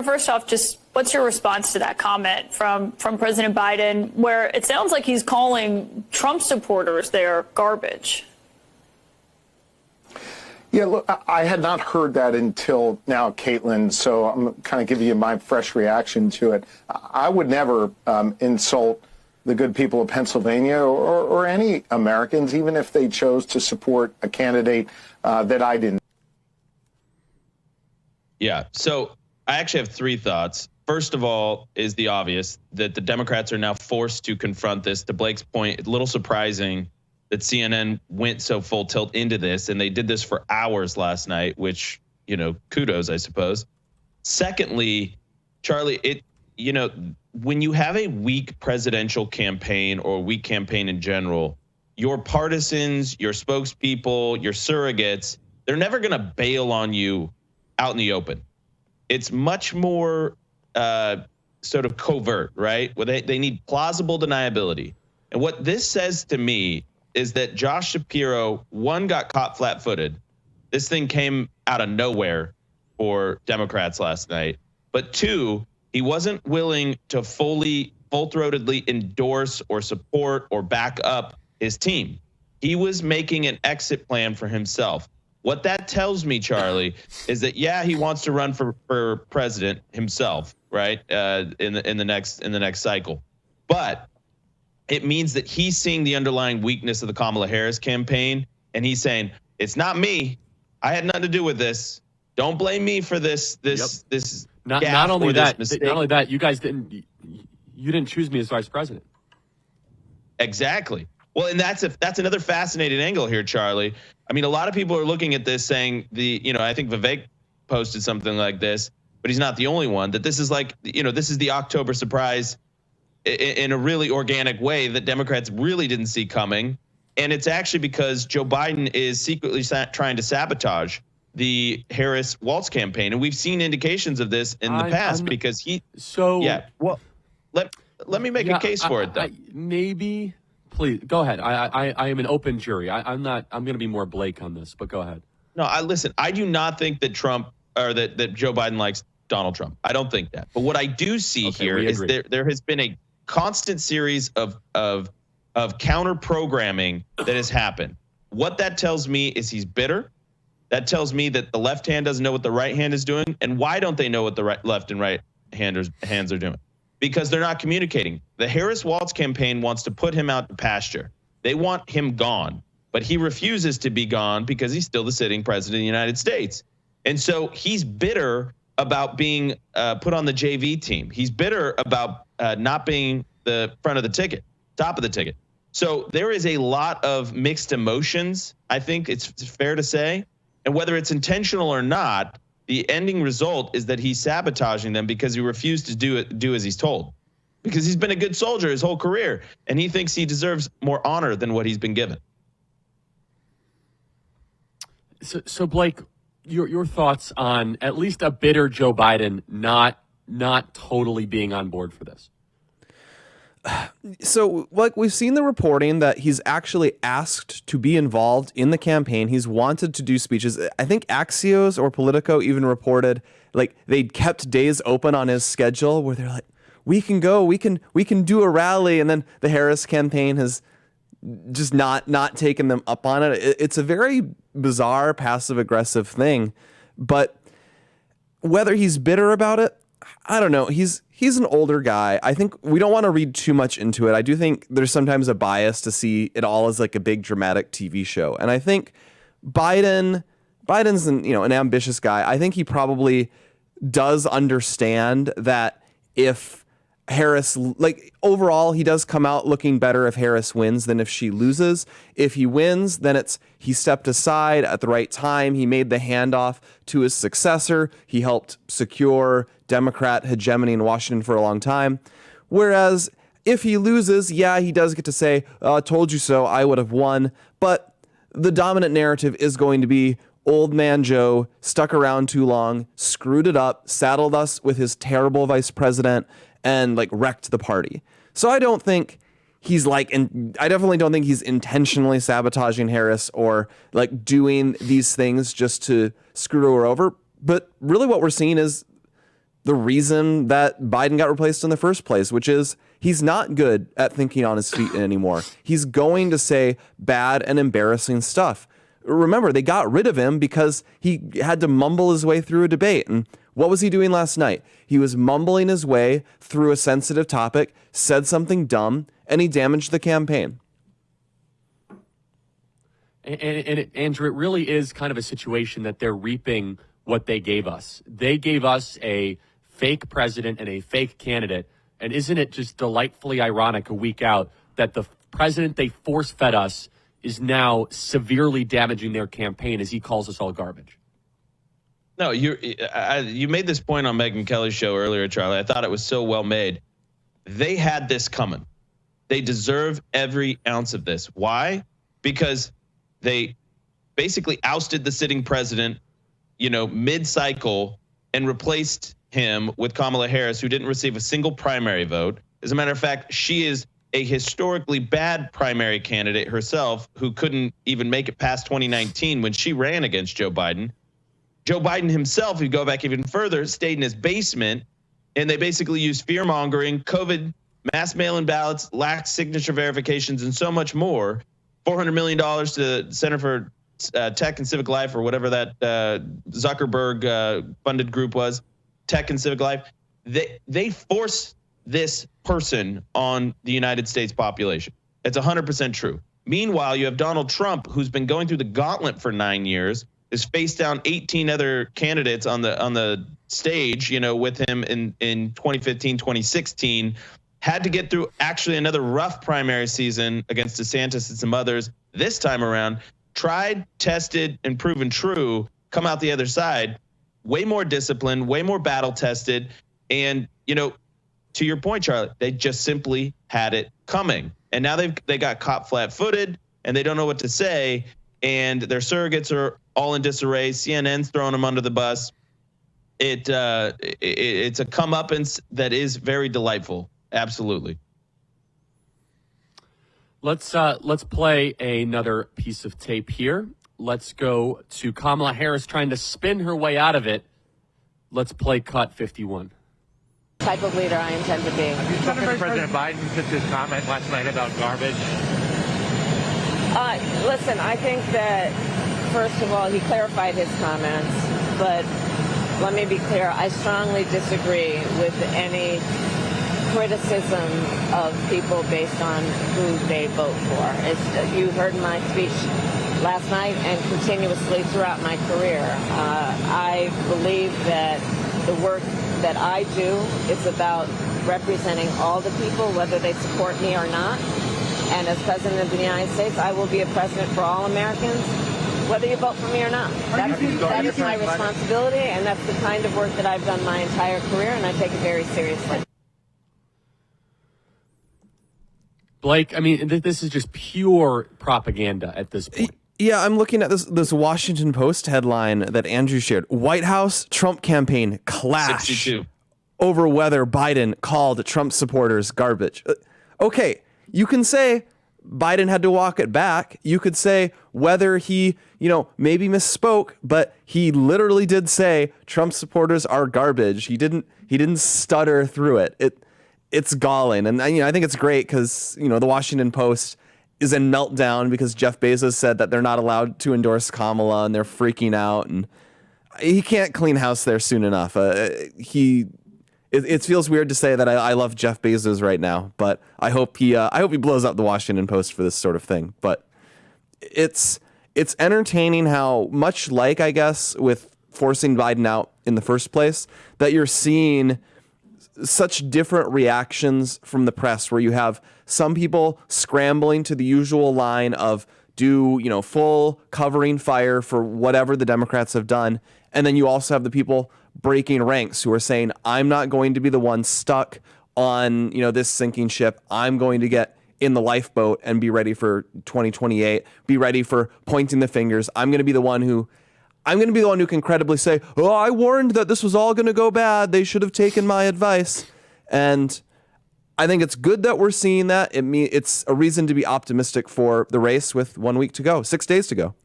first off, just what's your response to that comment from President Biden, where it sounds like he's calling Trump supporters they're garbage? Yeah, look, I had not heard that until now, Caitlin, so I'm kind of giving you my fresh reaction to it. I would never insult the good people of Pennsylvania or any Americans, even if they chose to support a candidate that I didn't. Yeah, so I actually have three thoughts. First of all is the obvious, that the Democrats are now forced to confront this. To Blake's point, it's a little surprising that CNN went so full tilt into this, and they did this for hours last night, which, you know, kudos, I suppose. Secondly, Charlie, when you have a weak presidential campaign or a weak campaign in general, your partisans, your spokespeople, your surrogates, they're never going to bail on you out in the open. It's much more sort of covert, right? Where they need plausible deniability. And what this says to me is that Josh Shapiro, one, got caught flat-footed. This thing came out of nowhere for Democrats last night. But two, he wasn't willing to full-throatedly endorse or support or back up his team. He was making an exit plan for himself. What that tells me, Charlie, is that, yeah, he wants to run for president himself, right, in the next cycle. But it means that he's seeing the underlying weakness of the Kamala Harris campaign, and he's saying, it's not me. I had nothing to do with this. Don't blame me for this. Not only that, you guys didn't choose me as vice president. Exactly. Well, and that's another fascinating angle here, Charlie. I mean, a lot of people are looking at this saying I think Vivek posted something like this, but he's not the only one, that this is like, this is the October surprise in a really organic way that Democrats really didn't see coming. And it's actually because Joe Biden is secretly trying to sabotage the Harris-Walz campaign. And we've seen indications of this in the past because he. So, yeah, well, let me make a case for it, though. Maybe, please, go ahead. I am an open jury. I'm going to be more Blake on this, but go ahead. No, listen, I do not think that that Joe Biden likes Donald Trump. I don't think that. But what I do see here is there has been a constant series of counter programming that has happened. What that tells me is he's bitter. That tells me that the left hand doesn't know what the right hand is doing. And why don't they know what the left and right hands are doing? Because they're not communicating. The Harris-Walz campaign wants to put him out to pasture. They want him gone, but he refuses to be gone because he's still the sitting president of the United States. And so he's bitter about being put on the JV team. He's bitter about not being the front of the ticket, top of the ticket. So there is a lot of mixed emotions, I think it's fair to say. And whether it's intentional or not, the ending result is that he's sabotaging them because he refused to do as he's told. Because he's been a good soldier his whole career, and he thinks he deserves more honor than what he's been given. So Blake, your thoughts on at least a bitter Joe Biden not totally being on board for this? So, like, we've seen the reporting that he's actually asked to be involved in the campaign. He's wanted to do speeches. I think Axios or Politico even reported, like, they kept days open on his schedule where they're like, we can go, we can do a rally. And then the Harris campaign has just not taken them up on it. It's a very bizarre, passive-aggressive thing. But whether he's bitter about it, I don't know. He's an older guy. I think we don't want to read too much into it. I do think there's sometimes a bias to see it all as like a big dramatic TV show. And I think Biden's an ambitious guy. I think he probably does understand that if Harris, like, overall, he does come out looking better if Harris wins than if she loses. If he wins, then he stepped aside at the right time. He made the handoff to his successor. He helped secure Democrat hegemony in Washington for a long time. Whereas if he loses, yeah, he does get to say, told you so, I would have won. But the dominant narrative is going to be old man Joe stuck around too long, screwed it up, saddled us with his terrible vice president, and like wrecked the party. So I don't think he's and I definitely don't think he's intentionally sabotaging Harris or like doing these things just to screw her over. But really what we're seeing is the reason that Biden got replaced in the first place, which is he's not good at thinking on his feet anymore. He's going to say bad and embarrassing stuff. Remember, they got rid of him because he had to mumble his way through a debate. And what was he doing last night? He was mumbling his way through a sensitive topic, said something dumb, and he damaged the campaign. And Andrew, it really is kind of a situation that they're reaping what they gave us. They gave us a fake president and a fake candidate. And isn't it just delightfully ironic a week out that the president they force-fed us is now severely damaging their campaign as he calls us all garbage? No, you made this point on Megyn Kelly's show earlier, Charlie. I thought it was so well made. They had this coming. They deserve every ounce of this. Why? Because they basically ousted the sitting president, mid-cycle, and replaced him with Kamala Harris, who didn't receive a single primary vote. As a matter of fact, she is a historically bad primary candidate herself who couldn't even make it past 2019 when she ran against Joe Biden. Joe Biden himself, if you go back even further, stayed in his basement, and they basically used fear-mongering, COVID, mass mail-in ballots, lacked signature verifications, and so much more. $400 million to the Center for Tech and Civic Life, or whatever that Zuckerberg funded group was, Tech and Civic Life. They forced this person on the United States population. It's 100% true. Meanwhile, you have Donald Trump, who's been going through the gauntlet for 9 years, has faced down 18 other candidates on the stage, with him in 2015, 2016, had to get through actually another rough primary season against DeSantis and some others this time around, tried, tested, and proven true, come out the other side, way more disciplined, way more battle tested. And, to your point, Charlie, they just simply had it coming. And now they got caught flat-footed, and they don't know what to say, and their surrogates are all in disarray. CNN's throwing them under the bus. It's a comeuppance that is very delightful. Absolutely. Let's play another piece of tape here. Let's go to Kamala Harris trying to spin her way out of it. Let's play cut 51. Type of leader I intend to be. Have you spoken to President Biden since his comment last night about garbage? Listen, I think that, first of all, he clarified his comments, but let me be clear. I strongly disagree with any criticism of people based on who they vote for. You heard my speech last night and continuously throughout my career. I believe that the work that I do is about representing all the people, whether they support me or not. And as President of the United States, I will be a president for all Americans, whether you vote for me or not. That is my responsibility, and that's the kind of work that I've done my entire career, and I take it very seriously. Blake, I mean, this is just pure propaganda at this point. Yeah, I'm looking at this Washington Post headline that Andrew shared. White House Trump campaign clash 62. over whether Biden called Trump supporters garbage. Okay, you can say Biden had to walk it back. You could say whether he, maybe misspoke, but he literally did say Trump supporters are garbage. He didn't stutter through it. It's galling. And I think it's great because, the Washington Post is in meltdown because Jeff Bezos said that they're not allowed to endorse Kamala and they're freaking out, and he can't clean house there soon enough. It feels weird to say that I love Jeff Bezos right now, but I hope he blows up the Washington Post for this sort of thing. But it's entertaining how much like, I guess, with forcing Biden out in the first place, that you're seeing such different reactions from the press, where you have some people scrambling to the usual line of do, full covering fire for whatever the Democrats have done. And then you also have the people breaking ranks who are saying, I'm not going to be the one stuck on, this sinking ship. I'm going to get in the lifeboat and be ready for 2028, be ready for pointing the fingers. I'm going to be the one who can credibly say, oh, I warned that this was all going to go bad. They should have taken my advice. And I think it's good that we're seeing that. It's a reason to be optimistic for the race with 1 week to go, 6 days to go.